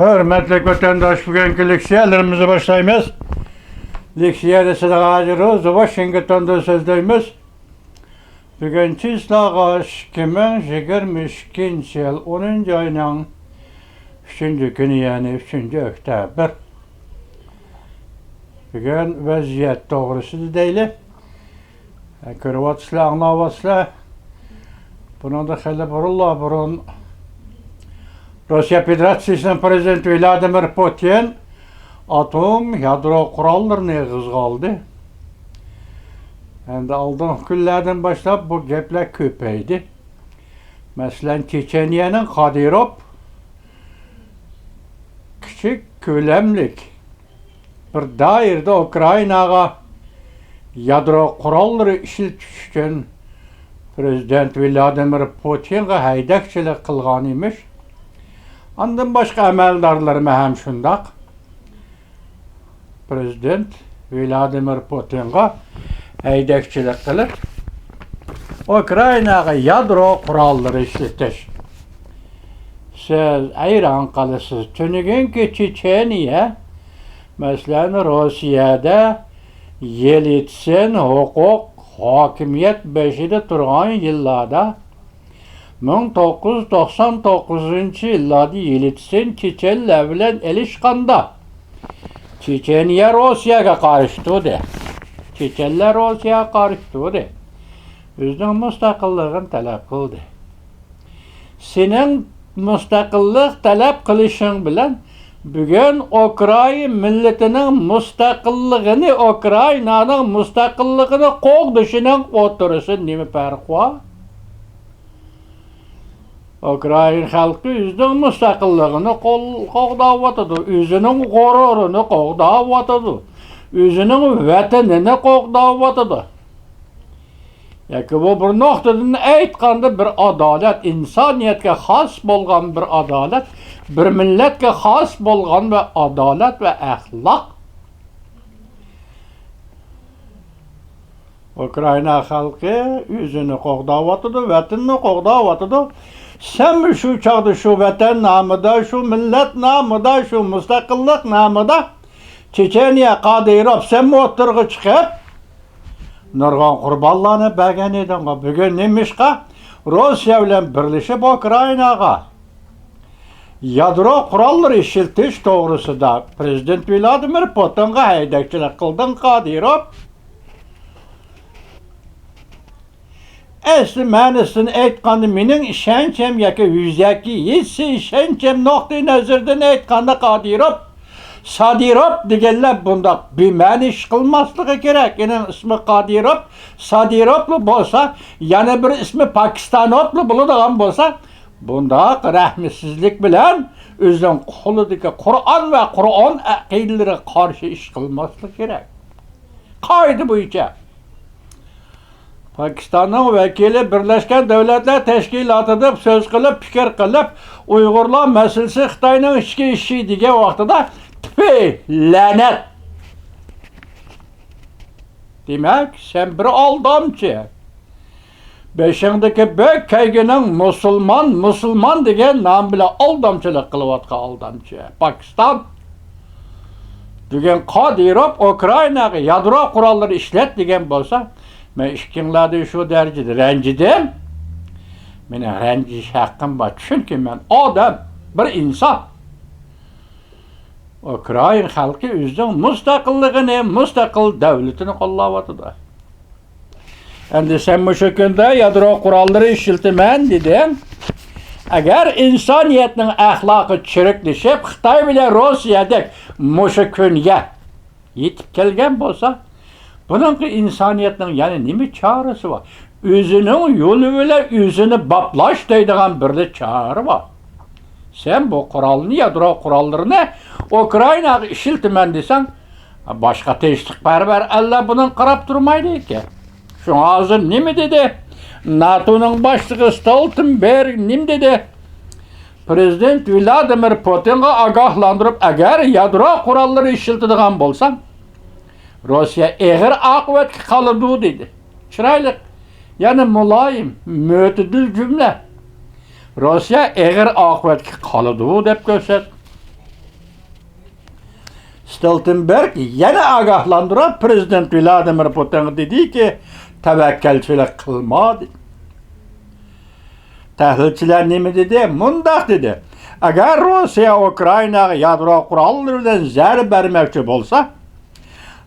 Hürmetli vatandaş, bugünkü leksiyalarımızı başlayımız. Leksiyarısını hazırız, Washington'da sözdeyimiz. Bugünkü islağı 2022 yıl 10. ayının 3. günü, yani 3. oktyabr. Bugün vaziyet doğrusu değil. Kırvatsla, anlavatsla. Bunun da xeyli burun Rusya Federasyası'nın prezidenti Vladimir Putin atom yadro kurallarını kızgaldı. Endi aldığım günlerden başlap bu gepler köpeydi. Mesela Çeçeniye'nin Kadirov küçük kölemlik bir dairde Ukrayna'ga yadro kuralları işletiş için Prezident Vladimir Putin'e haydakçılık kılgan imiş. Ondan başka əməldarlarıma hem şundaq. Prezident Vladimir Putin'e haydakçılık kılıp Ukrayna'ya yadro kuralları işletiş. Siz ayran kalısız. Tünügünki Çeçeniye mesela Rusya'da Yelitsin hukuk hakimiyet beşide turgan yıllarda 1999 yıllarda Yelitsin Çeçenler bilen elişkanda Çeçeniye Rusya'ya karıştı. Çeçenler Rusya'ya karıştı. Özünün müstakillığını talep kıldı. Senin müstakillik talep kılışın bilen bugün Ukrayna milletinin müstakilliğini, Ukrayna'nın müstakilliğini qoğdışının oturuşu nemi farkı var? Ukrayna halkı özünün müstakilliğini qoğdavatıdı, özünün gururunu qoğdavatıdı, özünün vatanını qoğdavatıdı. Yaki bu bir noktadan aytqanda bir adalet, insaniyetke has bolgan bir adalet, bir milletke has bolgan ve adalet ve ahlak. Ukrayna halkı özünü qoğdavatıdı, vatanını qoğdavatıdı. Sen şu çağda şu vatan namıda, şu millet namıda, şu müstakillik namıda Çeçeniye Kadirov sen mi oturgu çıkıp nurgan kurbanlarını bəgən edin. Bugün nemişqa Rusya ile birleşip Ukrayna'ga yadro kuralları işletiş doğrusu da Prezident Vladimir Putin'e haydakçılık kıldın Kadirov. Esli mənisini aytqanda mening işencem yaki yüzdeki yetsi işencem noktayı nazardan aytqanda Kadirov Sadirov degenler bunda bir məni iş kılmaslığı gerek. Yani ismi Kadirov, Sadirovlu bolsa, yani bir ismi Pakistanovlu bulunduğun bolsa, bunda rahmetsizlik bilen özün koludaki Kur'an ve Kur'an akideleri karşı iş kılmaslığı gerek. Kaydı bu içe. Pakistan'ın vekili Birleşken Devletler Teşkilatı'da söz kılıp, fikir kılıp, Uygurlar meselesi Xitay'nın içki işi dige vaxtıda tüpey, lanet. Demek sen bir aldamcı. Beşindeki bök keyginin Müslüman degen nam bile aldamcılık kılıvatka aldamcı. Pakistan degen Kadirov Ukrayna'ya yadro kuralları işlet degen bolsa men işkinlerde şu derecede rencidim. Mene renciş hakkım var. Çünkü men adam, bir insan. Ukrayna halkı özünün müstakilliğini, müstakil devletini qollavatıdı. Endi sen bu şekilde yadro kuralları işiltimen dedim. Eğer insaniyetinin ahlakı çürüklüşüp Xitay bile Rusya'da muşu künye yetip kelgen bolsa bunun ki insaniyetinin yani nemi çağrısı var? Özünün yolu ile özünü baplaş deydiğen bir de çağrı var. Sen bu kuralını, yadro kurallarını Ukrayna'ya işiltimen desen başka teşvikperver Allah bunun qarab durmaydı ki. Şu ağzı nemi dedi? NATO'nun başlığı Stoltenberg nemi dedi? Prezident Vladimir Putin'e agahlandırıp eğer yadro kuralları işiltidiğen bolsan Rusya eğer akıbet kalıdı dedi. Çıraylık yani mulayim, mütedil cümle. Rusya eğer akıbet kalıdı deyip göster. Stoltenberg yana agahlandırıp Prezident Vladimir Putin dedi ki tevekkelçilik kılma dedi. Tahlilçiler nemi dedi? Mundaq dedi. Agar Rossiya Ukraynaga yadro qurolları bilan zarb bermoqchi bo'lsa,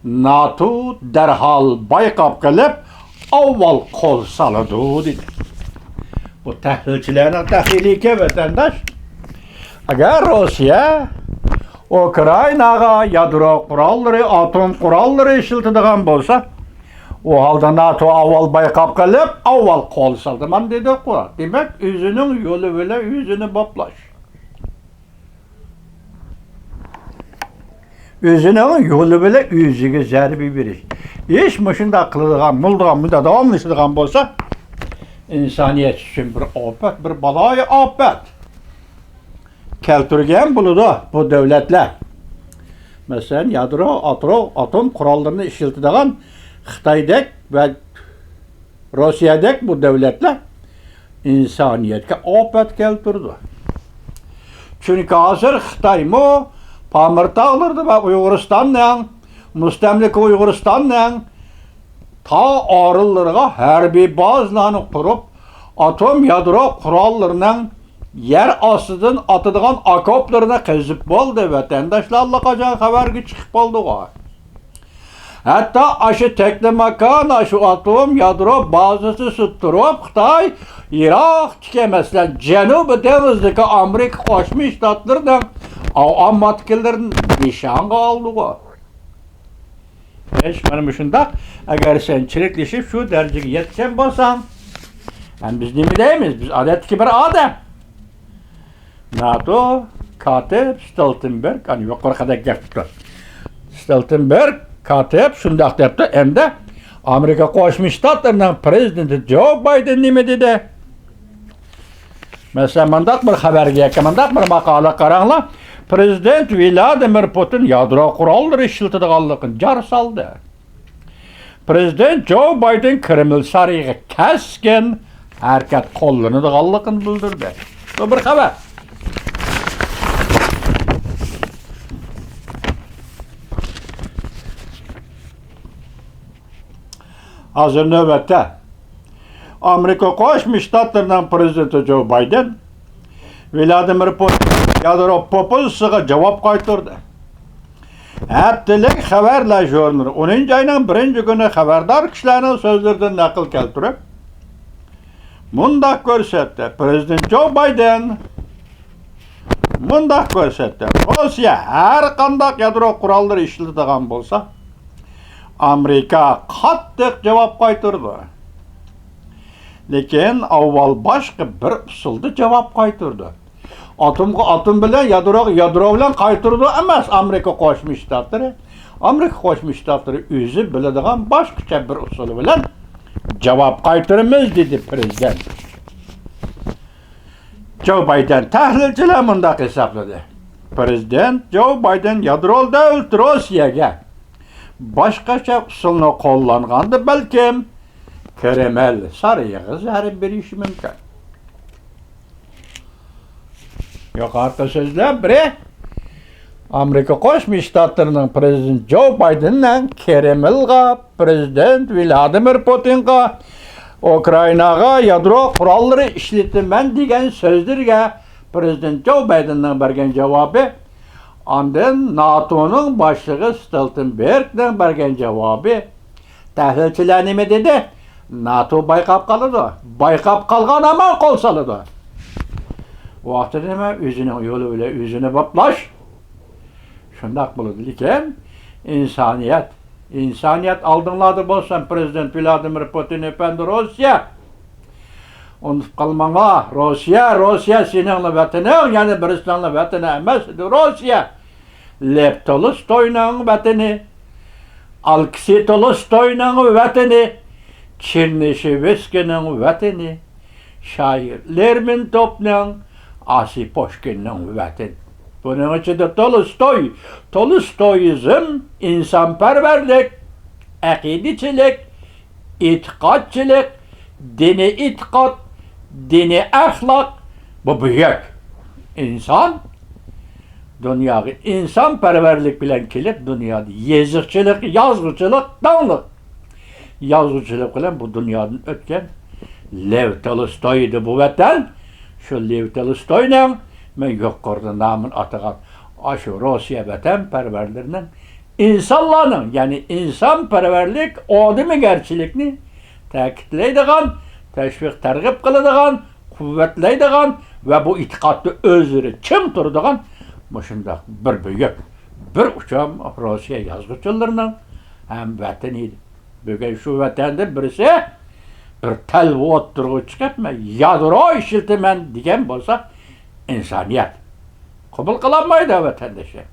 NATO derhal bayqab qilib avval qo'l soladi dedi. Bu tahlilchilarning tahlili vatandaş. Agar Rossiya Ukraynaga yadro qurolları, atom qurolları ishlatadigan bo'lsa, o halda NATO avval bayqab qilib, avval qo'l soldi. Men dedi qo'ra. Demak, o'zining yo'li bilan o'zini boplash. O'zining yo'li bilan o'ziga zarba berish. Ish mushunda qiladigan, muldigan, davomli ishlaydigan bo'lsa, insoniyat uchun bir ofat, bir baloyi ofat keltirgan bo'ladi bu davlatlar. Masalan, yadro, atom qurollarini ishlatadigan Xitoydek ve Rossiyadek bu devletler insoniyatga ofat keltirdi. Çünkü hozir Xitoymi Pamir tog'larida va Uyg'uristonning mustamlika Uyg'uristonning ta orillariga harbiy bazalarni qurib, atom yadro qurollarining yer ostidan atadigan okoplarni qazib bo'ldi. Vatandaşlar allaqachon xabarga chiqib qoldi. Hatta aşı teknomakan, aşı atom yadro bazası tutturup Xitay, Irak tikemezler. Cenubi Deniz'deki Amerika Qo'shma Shtatlardan ammatkilerin nişanı aldı. Mana shundaq, agar sen chiriklashib shu darajaga yetgan bo'lsang, biz nima deymiz? Biz odatdagi bir odam. NATO katib Stoltenberg, ani yuqorida gapdi. Stoltenberg katib shundaq debdi. Endi Amerika Qo'shma Shtatlarining prezidenti Joe Biden nima dedi? Mesela mandaq bir xabarga, mandaq bir maqola qaranglar. Prezident Vladimir Putin yadro qurollari ishlatadiganligini jar soldi. Prezident Joe Biden Kreml sariyiga keskin harakat qo'llanadiganligini bildirdi. Bu bir xabar. Hozir navbatda Amerika Qo'shma Shtatlarining prezidenti Joe Biden Vladimir Putin yadro populisiga javob qaytardi. Haftalik xabarlar jurnali 10-oyning 1-kuni xabardor kishilarning so'zlaridan naql keltirib, mundaq ko'rsatdi. Prezident Joe Biden mundaq ko'rsatdi. Rossiya har qanday yadro qurollari ishlatadigan bo'lsa, Amerika qattiq javob qaytardi. Lekin avval boshqa bir usulda javob qaytardi. Atom bilan yadro bilan qaytardi emas Amerika Qo'shma Shtatlari. Amerika Qo'shma Shtatlari o'zi biladigan boshqacha bir usul bilan javob qaytaramiz dedi prezident. Joe Biden tahlilchilar mundaq hisobladi. Prezident Joe Biden yadro davlat Rossiyaga boshqacha usulni qo'llanganda balkim Kreml sariyiga zarb berishi mumkin. Yuqorida so'zlar biri Amerika Qo'shma Shtatlarining prezidenti Joe Bidenning Kremlga, prezident Vladimir Putinga Ukraynaga yadro qurollari ishlataman degan so'zlarga prezident Joe Bidenning bergan javobi, ondan NATO'ning boshlig'i Stoltenbergning bergan javobi. Tahlilchilar nima dedi? NATO bayqab qoladi. Bayqab qolgan aman qo'l soladi. Vaqtida nima o'zining yo'li bilan o'zini boplash shundaq bo'ladi. Lekin insoniyat oldinlarda bo'lsin prezident Vladimir Putin efendi Rossiya. Unutib qolmanglar, Rossiya sening vataning, ya'ni Bristolning vatani emas, Rossiya. Lev Tolstoyning vatani, Alexey Tolstoyning vatani, Chernyshevskiyning vatani, shoir Lermontovning, Asi Pushkinning vatani. Buning ichida Tolstoyizm, insonparvarlik, aqidachilik, e'tiqodchilik, dini e'tiqod, dini axloq, bu buyuk inson Dünyaga insonparvarlik bilan kelib, dunyoda yezikchilik, yozuvchilik, dangliq. Yozuvchilik bilan bu dunyodan o'tgan Lev Tolstoy edi bu vatan. Şu Lev Tolstoy'ning men yuqorida namini atagan aşı Rossiya vatanparvarlarining insonlarning, ya'ni insonparvarlik, odamgarchilikni ta'kidlaydigan, tashviq targ'ib qiladigan, quvvatlaydigan va bu e'tiqodni o'zlari kim turadigan shundoq bir büyük, bir uçam Rossiya yozuvchilarining ham vatan edi. Bugun shu vatanda birisi bir talva o'ttirib chiqib, yadro ishiltiman degan bo'lsa, insoniyat qabul qilolmaydi vatandoshi.